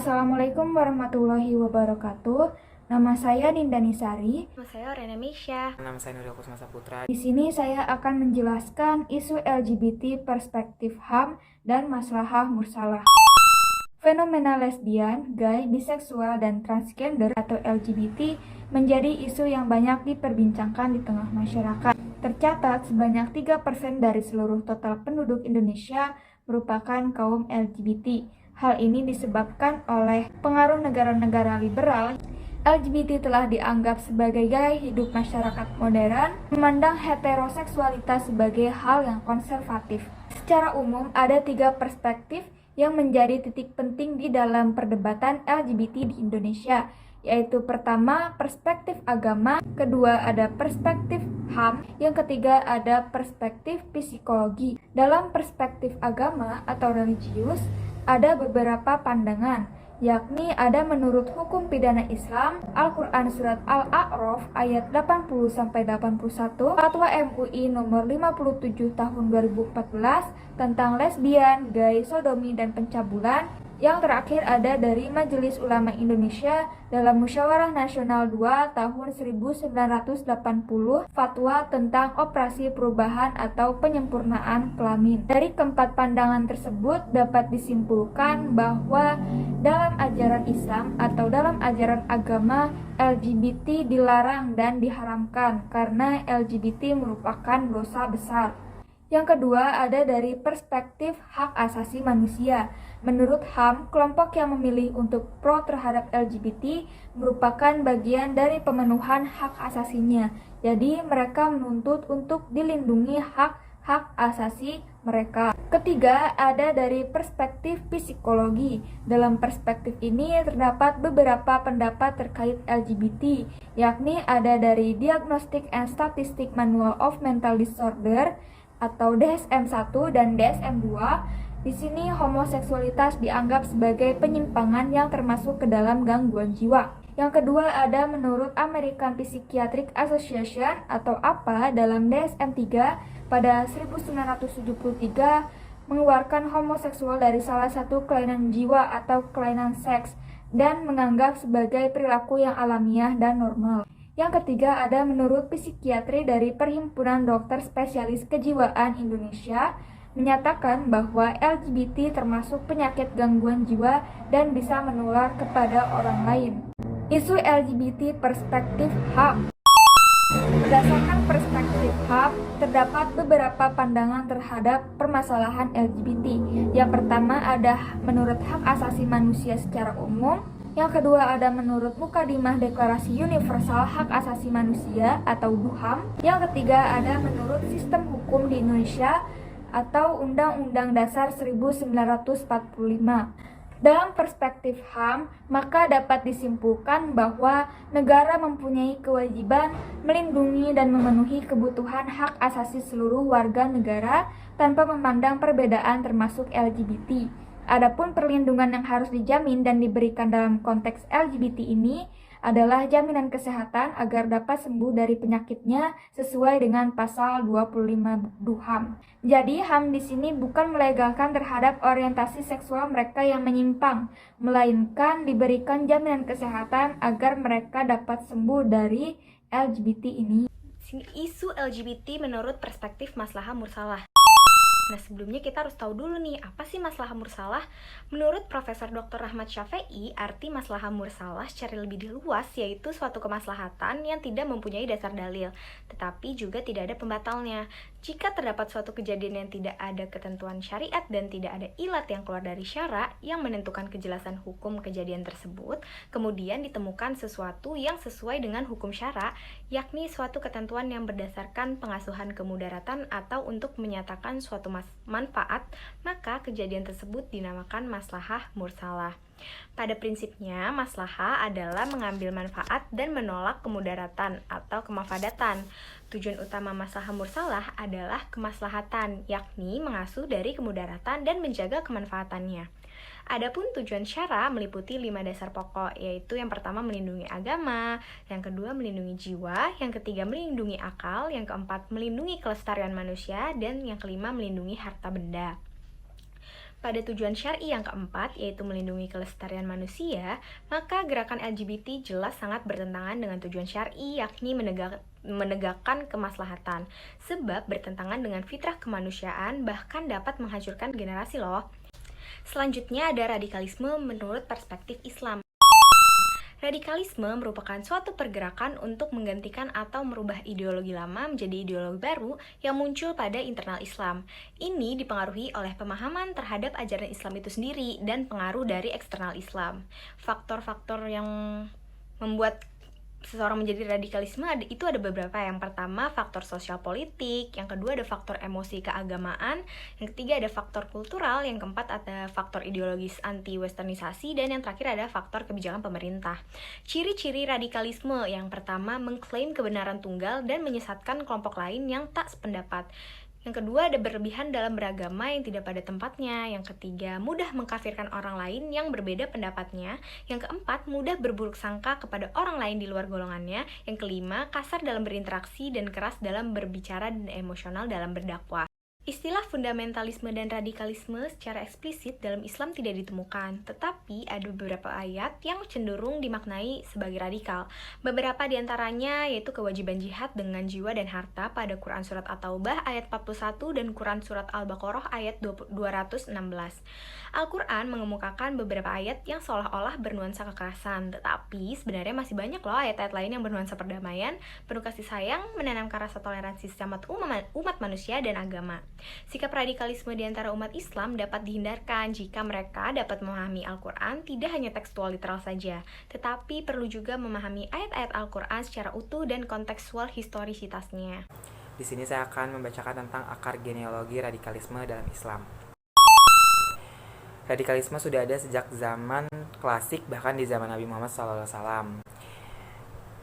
Assalamualaikum warahmatullahi wabarakatuh. Nama saya Dinda Nisari. Nama saya Rena Misha. Nama saya Nuril Kusuma Saputra. Di sini saya akan menjelaskan isu LGBT, perspektif HAM, dan maslahah mursalah. Fenomena lesbian, gay, biseksual, dan transgender atau LGBT menjadi isu yang banyak diperbincangkan di tengah masyarakat. Tercatat sebanyak 3% dari seluruh total penduduk Indonesia merupakan kaum LGBT. Hal ini disebabkan oleh pengaruh negara-negara liberal. LGBT telah dianggap sebagai gaya hidup masyarakat modern, memandang heteroseksualitas sebagai hal yang konservatif. Secara umum, ada 3 perspektif yang menjadi titik penting di dalam perdebatan LGBT di Indonesia, yaitu pertama, perspektif agama, kedua ada perspektif HAM, yang ketiga ada perspektif psikologi. Dalam perspektif agama atau religius, ada beberapa pandangan, yakni ada menurut hukum pidana Islam, Al-Quran Surat Al-A'raf ayat 80-81, Fatwa MUI nomor 57 tahun 2014 tentang lesbian, gay, sodomi, dan pencabulan. Yang terakhir ada dari Majelis Ulama Indonesia dalam Musyawarah Nasional 2 tahun 1980, fatwa tentang operasi perubahan atau penyempurnaan kelamin. Dari keempat pandangan tersebut dapat disimpulkan bahwa dalam ajaran Islam atau dalam ajaran agama, LGBT dilarang dan diharamkan karena LGBT merupakan dosa besar. Yang kedua ada dari perspektif hak asasi manusia. Menurut HAM, kelompok yang memilih untuk pro terhadap LGBT merupakan bagian dari pemenuhan hak asasinya. Jadi mereka menuntut untuk dilindungi hak asasi mereka. Ketiga, ada dari perspektif psikologi. Dalam perspektif ini terdapat beberapa pendapat terkait LGBT, yakni ada dari Diagnostic and Statistic Manual of Mental Disorder atau DSM-1 dan DSM-2. Di sini homoseksualitas dianggap sebagai penyimpangan yang termasuk ke dalam gangguan jiwa. Yang kedua ada menurut American Psychiatric Association atau APA dalam DSM-3 pada 1973 mengeluarkan homoseksual dari salah satu kelainan jiwa atau kelainan seks dan menganggap sebagai perilaku yang alamiah dan normal. Yang ketiga ada menurut psikiatri dari Perhimpunan Dokter Spesialis Kejiwaan Indonesia menyatakan bahwa LGBT termasuk penyakit gangguan jiwa dan bisa menular kepada orang lain. Isu LGBT perspektif HAM. Berdasarkan perspektif HAM, terdapat beberapa pandangan terhadap permasalahan LGBT. Yang pertama ada menurut hak asasi manusia secara umum. Yang kedua ada menurut Mukadimah Deklarasi Universal Hak Asasi Manusia atau DUHAM. Yang ketiga ada menurut sistem hukum di Indonesia atau Undang-Undang Dasar 1945. Dalam perspektif HAM, maka dapat disimpulkan bahwa negara mempunyai kewajiban melindungi dan memenuhi kebutuhan hak asasi seluruh warga negara tanpa memandang perbedaan termasuk LGBT. Adapun perlindungan yang harus dijamin dan diberikan dalam konteks LGBT ini adalah jaminan kesehatan agar dapat sembuh dari penyakitnya sesuai dengan pasal 25 DUHAM. Jadi HAM di sini bukan melegalkan terhadap orientasi seksual mereka yang menyimpang, melainkan diberikan jaminan kesehatan agar mereka dapat sembuh dari LGBT ini. Isu LGBT menurut perspektif maslahah mursalah. Nah, sebelumnya kita harus tahu dulu nih, apa sih maslahah mursalah? Menurut Profesor Dr. Rahmat Syafei, arti maslahah mursalah secara lebih luas yaitu suatu kemaslahatan yang tidak mempunyai dasar dalil, tetapi juga tidak ada pembatalnya. Jika terdapat suatu kejadian yang tidak ada ketentuan syariat dan tidak ada ilat yang keluar dari syara yang menentukan kejelasan hukum kejadian tersebut, kemudian ditemukan sesuatu yang sesuai dengan hukum syara, yakni suatu ketentuan yang berdasarkan pengasuhan kemudaratan atau untuk menyatakan suatu manfaat, maka kejadian tersebut dinamakan maslahah mursalah. Pada prinsipnya, maslahah adalah mengambil manfaat dan menolak kemudaratan atau kemafadatan. Tujuan utama maslahah mursalah adalah kemaslahatan, yakni mengasuh dari kemudaratan dan menjaga kemanfaatannya. Adapun tujuan syara meliputi 5 dasar pokok, yaitu yang pertama melindungi agama, yang kedua melindungi jiwa, yang ketiga melindungi akal, yang keempat melindungi kelestarian manusia, dan yang kelima melindungi harta benda. Pada tujuan syar'i yang keempat, yaitu melindungi kelestarian manusia, maka gerakan LGBT jelas sangat bertentangan dengan tujuan syar'i, yakni menegakkan kemaslahatan, sebab bertentangan dengan fitrah kemanusiaan, bahkan dapat menghancurkan generasi loh. Selanjutnya ada radikalisme menurut perspektif Islam. Radikalisme merupakan suatu pergerakan untuk menggantikan atau merubah ideologi lama menjadi ideologi baru yang muncul pada internal Islam. Ini dipengaruhi oleh pemahaman terhadap ajaran Islam itu sendiri dan pengaruh dari eksternal Islam. Faktor-faktor yang membuat seseorang menjadi radikalisme itu ada beberapa. Yang pertama, faktor sosial politik. Yang kedua, ada faktor emosi keagamaan. Yang ketiga, ada faktor kultural. Yang keempat, ada faktor ideologis anti-westernisasi. Dan yang terakhir, ada faktor kebijakan pemerintah. Ciri-ciri radikalisme yang pertama, mengklaim kebenaran tunggal dan menyesatkan kelompok lain yang tak sependapat. Yang kedua, ada berlebihan dalam beragama yang tidak pada tempatnya. Yang ketiga, mudah mengkafirkan orang lain yang berbeda pendapatnya. Yang keempat, mudah berburuk sangka kepada orang lain di luar golongannya. Yang kelima, kasar dalam berinteraksi dan keras dalam berbicara dan emosional dalam berdakwah. Istilah fundamentalisme dan radikalisme secara eksplisit dalam Islam tidak ditemukan, tetapi ada beberapa ayat yang cenderung dimaknai sebagai radikal. Beberapa diantaranya yaitu kewajiban jihad dengan jiwa dan harta pada Quran Surat At-Taubah ayat 41 dan Quran Surat Al-Baqarah ayat 216. Al-Quran mengemukakan beberapa ayat yang seolah-olah bernuansa kekerasan, tetapi sebenarnya masih banyak loh ayat-ayat lain yang bernuansa perdamaian, penuh kasih sayang, menanamkan rasa toleransi sesama umat manusia dan agama. Sikap radikalisme di antara umat Islam dapat dihindarkan jika mereka dapat memahami Al-Quran tidak hanya tekstual literal saja, tetapi perlu juga memahami ayat-ayat Al-Quran secara utuh dan kontekstual historisitasnya. Di sini saya akan membacakan tentang akar genealogi radikalisme dalam Islam. Radikalisme sudah ada sejak zaman klasik, bahkan di zaman Nabi Muhammad SAW.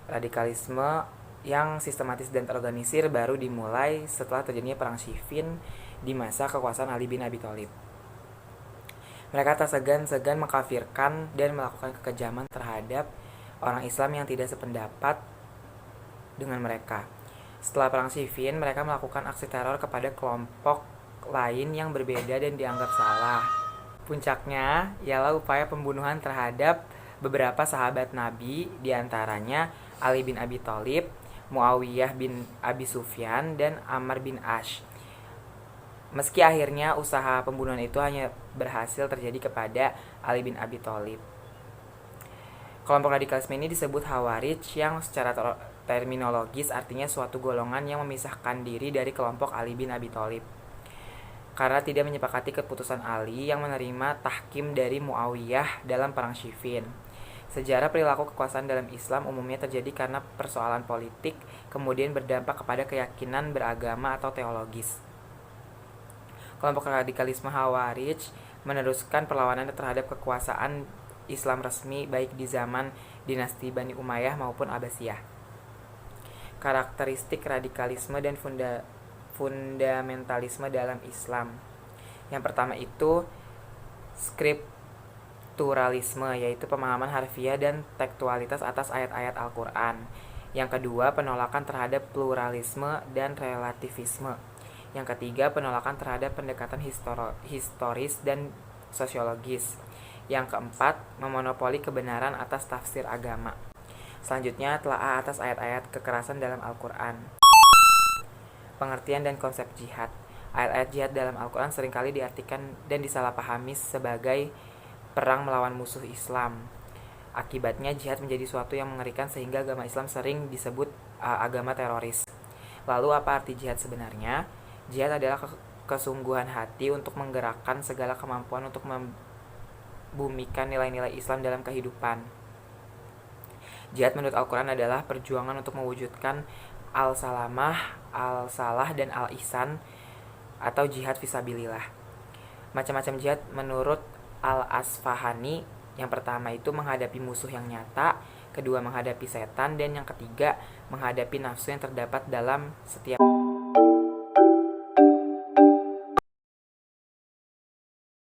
Radikalisme yang sistematis dan terorganisir baru dimulai setelah terjadinya Perang Siffin di masa kekuasaan Ali bin Abi Thalib. Mereka tak segan-segan mengkafirkan dan melakukan kekejaman terhadap orang Islam yang tidak sependapat dengan mereka. Setelah Perang Siffin, mereka melakukan aksi teror kepada kelompok lain yang berbeda dan dianggap salah. Puncaknya ialah upaya pembunuhan terhadap beberapa sahabat Nabi, diantaranya Ali bin Abi Thalib, Muawiyah bin Abi Sufyan, dan Ammar bin Ash. Meski akhirnya usaha pembunuhan itu hanya berhasil terjadi kepada Ali bin Abi Thalib. Kelompok radikalisme ini disebut Khawarij, yang secara terminologis artinya suatu golongan yang memisahkan diri dari kelompok Ali bin Abi Thalib karena tidak menyepakati keputusan Ali yang menerima tahkim dari Muawiyah dalam Perang Siffin. Sejarah perilaku kekuasaan dalam Islam umumnya terjadi karena persoalan politik, kemudian berdampak kepada keyakinan beragama atau teologis. Kelompok radikalisme Khawarij meneruskan perlawanan terhadap kekuasaan Islam resmi baik di zaman dinasti Bani Umayyah maupun Abbasiyah. Karakteristik radikalisme dan fundamentalisme dalam Islam. Yang pertama itu skripturalisme, yaitu pemahaman harfiah dan tekstualitas atas ayat-ayat Al-Quran. Yang kedua, penolakan terhadap pluralisme dan relativisme. Yang ketiga, penolakan terhadap pendekatan historis dan sosiologis. Yang keempat, memonopoli kebenaran atas tafsir agama. Selanjutnya, telaah atas ayat-ayat kekerasan dalam Al-Quran. Pengertian dan konsep jihad. Ayat-ayat jihad dalam Al-Quran seringkali diartikan dan disalahpahami sebagai perang melawan musuh Islam. Akibatnya jihad menjadi suatu yang mengerikan sehingga agama Islam sering disebut agama teroris. Lalu apa arti jihad sebenarnya? Jihad adalah kesungguhan hati untuk menggerakkan segala kemampuan untuk membumikan nilai-nilai Islam dalam kehidupan. Jihad menurut Al-Quran adalah perjuangan untuk mewujudkan al-salamah, al-salah, dan al-ihsan atau jihad fisabilillah. Macam-macam jihad menurut Al-Asfahani. Yang pertama itu menghadapi musuh yang nyata, kedua menghadapi setan, dan yang ketiga menghadapi nafsu yang terdapat dalam setiap